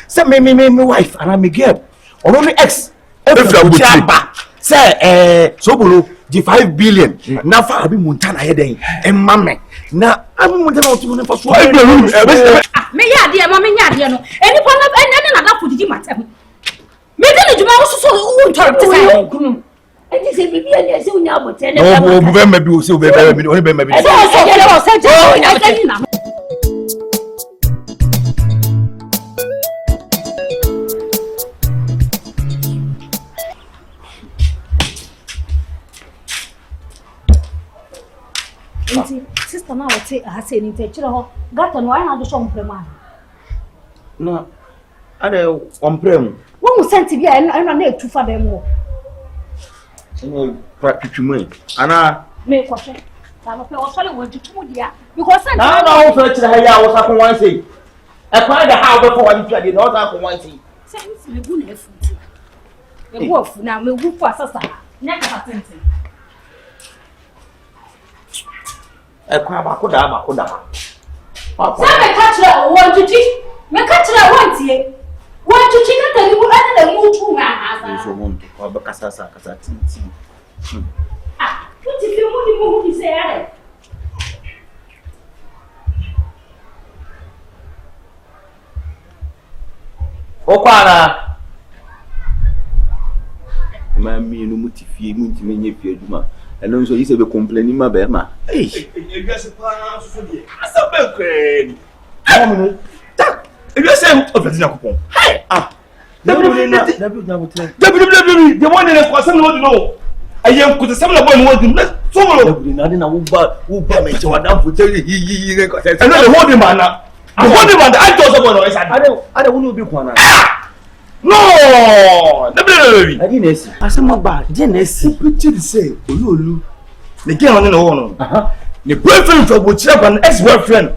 Say me wife and I'm a girl. Only X. If say Sobolo the 5 billion. Now for Abi Montana head and mamma. Now I'm Montana to for 5 billion. Me ya dear, mamma ya dear no. Any one of any other put it matter. Me tell you also so talk to say. And this is baby and you now but tell no maybe we so baby only baby. Sister now say I say ni te chiro ho gata no ana do so mprema no ade omprem wo mu senti bia eno na etufa dem wo no practically ana me kwose ta no pe o sole wo tutu dia because senti na wo fe chira ha ya wo sa ko wan sei e kwa da ha wo fe wan tua de no sa ko wan sei senti me bu na efu e bu afu na me gu fu asasa na ka senti ekwa ba ko da papa sabe kachira wonjuji me kachira wontie wonjuji ka tani bu ana da mutu ma asa so mon ko ba kasasa kasa tinti kuti fi mu di se yare o kwara mami no mutifie munti menye fie aduma eno so yise be complain ma be ma you guys pa so die asa be kwen no tak you guys say of the yakopon hey the one that was some no I am could some of one was so na wo ba me che wadan fo tell yi ne ko say no the whole man na the whole man I just about no I don't want to be kwana no I didn't see asema ba didn't see preach say olulu the girl on no no the boyfriend for bochira and ex-boyfriend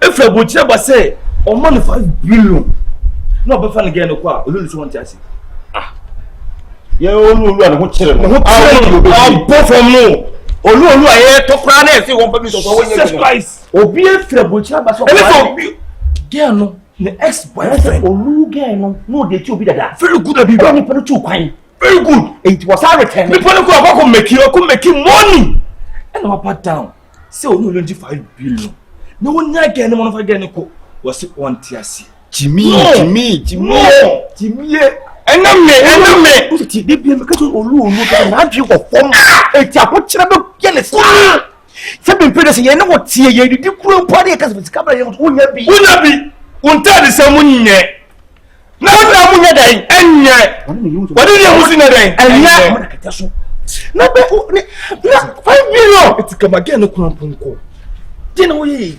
if for bochira say o money 5 billion no be fan again no kwa olulu so want asi ye olulu an ho kire no both from no olulu aye to kra na ese won pa bi so so won obi e fira bochira ba so girl no the ex-boyfriend olu girl no dey ti obi dada very good abiba ni pelu chu kwan very good it was our return me pelu ko make money and our part down say olu 25 billion no one nya girl no fa girl ko was on tiasi Jimmy ename uti dey be make olu na adwe ko fom e ti akotire be gele se be pede se ye ne wo tie ye di kuro mpo de ka se kabra ye wo nya bi unta de samunye na wona munye dan enye wodi ne musi na dan enye na be na 5 million it come again ko amponko dina wo ye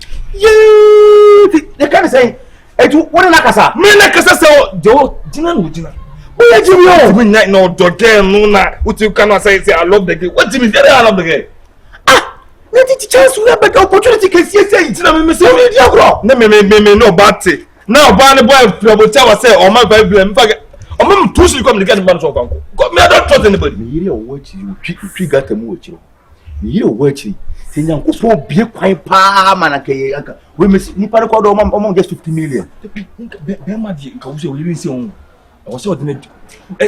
de kan say etu wona na kasa me na kasa so do dina no dina wo ye jimi yo me na no do dem no na uti kan say I love the girl what jimi say I love the girl na ti chance we have opportunity can see say dina me say we dia gro na me no bate now ban the boy promoter was say o ma 5 billion fa o ma too she come the get man so kanko me I don't trust anybody me yire o watch you twi gata mu watch me yire o watch say nyanko so bie kwan pa ma na kai aka we me ni pa ko do o just 50 million be ma di ka wo say o yire say on o say o de e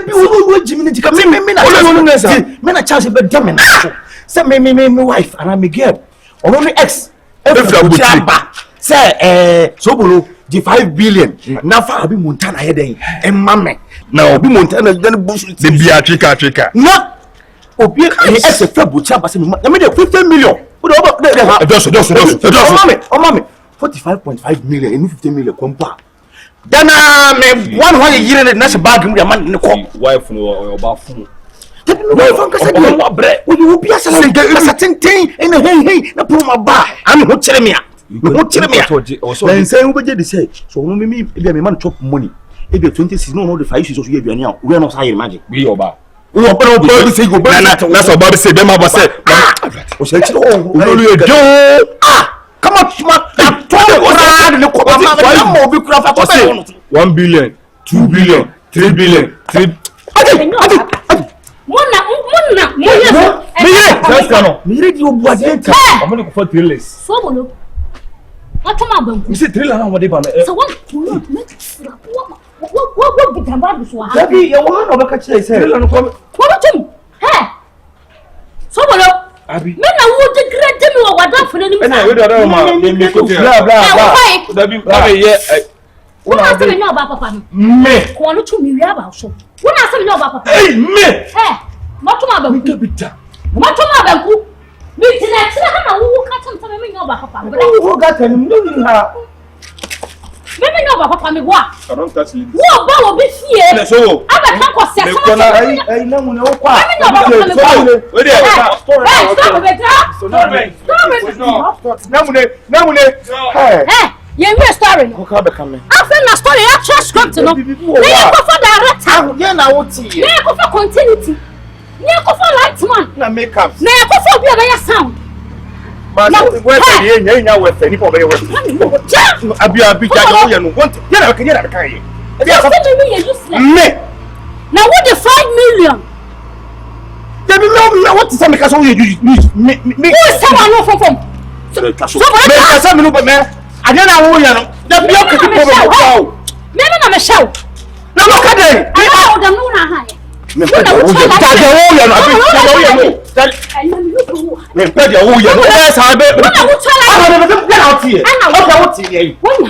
bi wo jimi ni tika me na chance be dem na so say me wife and I'm a girl only X say Sobolo the 5 billion na fa Abi Montana head en mamme na Abi Montana dan busu the bia trika na obi X fa bucha ba say me dey 50 million o do just o mame 45.5 million and 50 million kompa dana me 100 year na se bag mu man ne ko wife no o ba fun no fan ka say no bre o you be asa say tenten en hey na pro ma ba am ho kire me and say we dey say so me be man chop money e be 26 no the 5 so you aduane a we no say imagine we oba we oba no say go na so ba say be ma ba say o say kire o no you do come on ma to go na de ko ba ma be kura fa ko say 1 billion 2 billion 3 billion 3 Mona mire di obu adenta o mo ni ko for trailers Sobolo Atoma banku. You see trailer na mo dey ba me. So what? Make jamba so ha. Dabi ya wa no beka kire say. Ko tum. He. Sobolo. Abi. Me na wo de grade me wo wada fune ni. Na we do ma me ko te. Bla bla. Dabi ba ye. Wona se me no ba papa no. Me. Ko no tu mi wi aba so. Wona se me no ba papa. Hey me. He. Moto ma ba ku. Moto ma ba ku. Mi tina ha na wo ka tam me no ba papa. Wo ga tan mu ha. Me no ba papa me wo a. I don't touch it. Wo ba wo be fie. Na so. Aba kan ko se so. Ai na mu ne wo kwa. Me no ba papa me wo. We dey. Stop it. Na mu ne. Hey. Eh, you hear story no? Ko ka be kame. After na story actual script no. Me go for director. Ye na wo ti. Me go for continuity. Me go for light man. Na makeup. Me go for bi a sound. But we say ye nya we say ni for be we. Abi ja wo ye no. Want ye na be kan ye. Ebi a me useless. Me. Now what the 5 million? Dabi me what say me ka so ye me. Who say one no from? So me ka say me no be me. Ade na wo ye no. Dabi o ka ti ko be wo. Me na me show. Na mo ka dey. Me na o da no na ha. Me pe wo ye. Ta de wo ye no abi ta de wo ye no. Me pe de wo ye no. E sa be. Na wo twa la. Ana me be na o ti ye. O ka wo ti ye. Wona.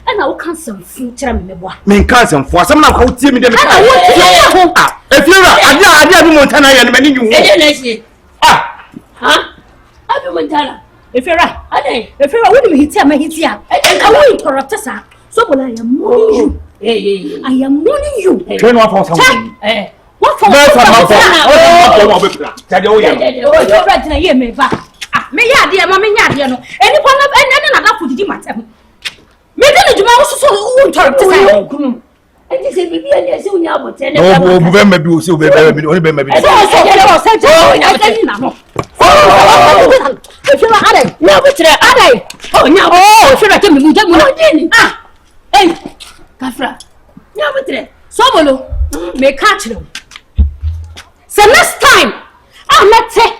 Ana wo cancel fu kira me mebo. Me cancel fu asem na ko ti me de me. Ana wo ti ho. Efira ade bi mo ntana ye no me ni nyu. Eje na sie. Ha? Abi mo ntana. Efira. Efira wo ni me hiti ama hiti a. Enka wo interrupt sa. Sobolo I am warning you. I am warning you. Train one for something. What for? Oh, tell you ye. Oh, you right na ye me ba. Ah, me ya de ma me nya de no. Eni po na eni na da fudidi matem. Me de ne juma wo so wo interrupt sa. Enti se bibi eni se unya abote ne ba. Oh, bu be ma bi o se o be bi oni be ma bi. So na no. Efira ade. Na bo tire ade. Oh, nya. Oh, efira ke me mu je mu no. Ah. Hey. Kafra. Nya bo tire. Sobolo. Me catch them. So next time, I'm not say.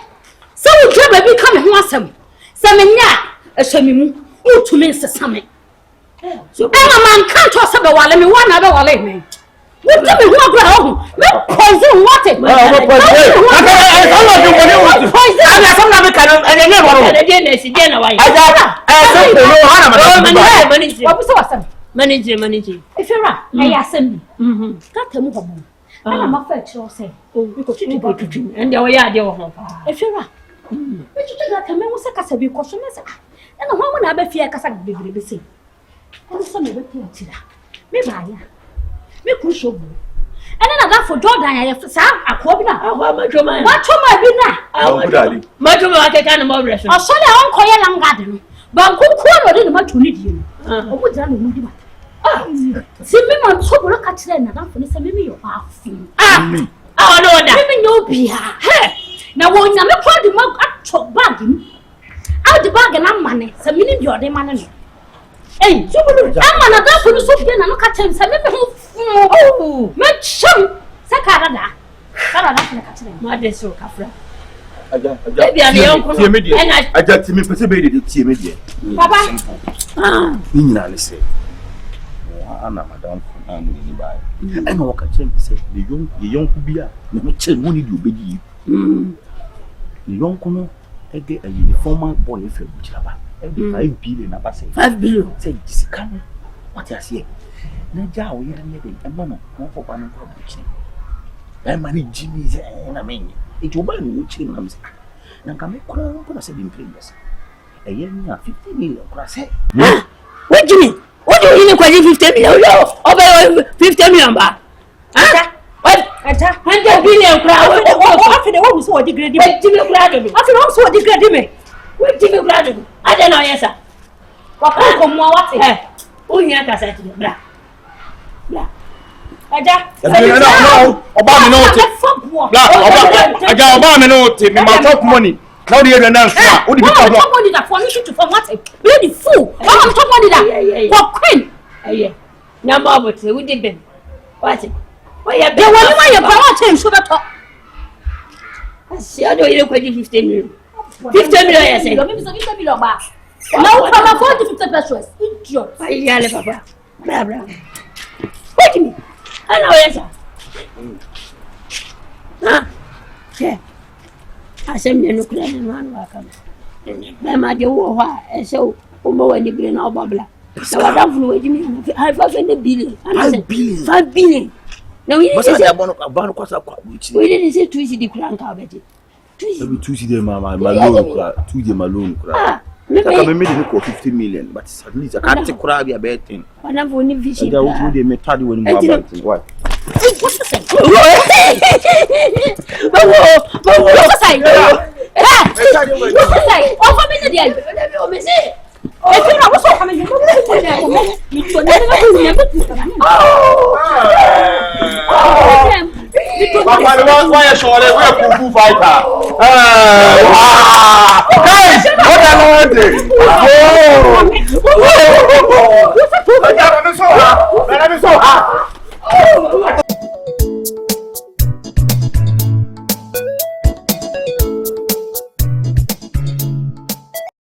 So we try baby come and wasam. So me nya e so me mu. O to me se same. So e man can't to say be wale me wan na be wale me. What do me who agra ho? Me poison what it. Poison. Ana some na be kan e ne woro. E dey na si dey na why. Aja so no hana ma. Manager. What so wasam? Manager. Efira, I asem. Ka temu hobo. Ana ma fa chiro say. We ko tutu. And there we are there ho. Efira. We tutu na ka me wo se kasa bi ko so me se. Na ho mo na ba fie kasa bebre be se. Ana so me be pia tira. Me ba ya. Me ku shobu. Ana na da for Jordan ya sa akwa bi na. Akwa ma choma. Ma choma bi na. Ma choma ka ka na mo breso. O so le on koye langade no. Ba ku ku no de ma tuni die no. O mo jira no mu di ba. Si me man Sobolo ka kire na da fone se me yo afu. No da. Me no bia. He. Na wo nya me kwa di ma atcho bag ni. Out the bag na mane. Se me ni bi ode mane no. Hey, Sobolo. Ama na da fone so bia na no ka kire se me ho. Oh, me cham. Se ka da. Ka da fone ka kire. Ma de so kafra. Aja. Tie me die. Aja ti me pese be de tie me die. Papa. Ni nyina ne se. Ana madam amu ni bai. E no ka chen se de yonku bia na me chen woni di obedi. Ni yonku no e de a uniform boy efe bujaba. E de 5 billion na ba se. 5 billion. Say disika no. What you say? Na ja wo ye na de e ma no ko pa no ko buchi. E ma ni jimi ze na me ni. E jo ba ni wo chi na me se. Na ka me ko na se bi implement. E ye nya 50 million kra se. What do you mean? What do you mean 50 million? Over 50 million ba? What? 100 billion crowd. After the one who saw the grade. Wait, Jimmy Crowd. After one saw the grade. Wait, Jimmy Crowd. I don't know, yes, sir. What come what? Oh, here, Cassette. Blah. Aja. No. Oba me no te. Aja oba me no te. Me ma talk money. Now the area now. What do you talk money that for me to for what? Be the fool. I'm talk money that. For queen. Yeah. Number of we did them. What? Why you be one your power change so that talk. See I don't you 50 million. 50 million I say. Maybe 50 million ba. Now come afford 50 pesos. Idiot. Ay yale papa. Bra. Wait me. Ana oyesa. Ha. Che. Asem ne no kura ne no anu aka. Ba ma de wo ho a e se o mo wani bi na obabla. Na wada funu we jimi na 5 billion. 5 billion. Na we Masa ya bono kwasa kwa. We didn't say twisi di kura nka obeti. Twisi de mama malone kura, twisi malone kura. Kaka me made ko 50 million but at least I can't take kura be a bad thing. Wana voni vision. They will do me tadi when you about it. Why? What's the say? What's the say? Oh, for me the day. If you know what's coming, you why are you a kung fu fighter? Guys, what am I doing? Oh,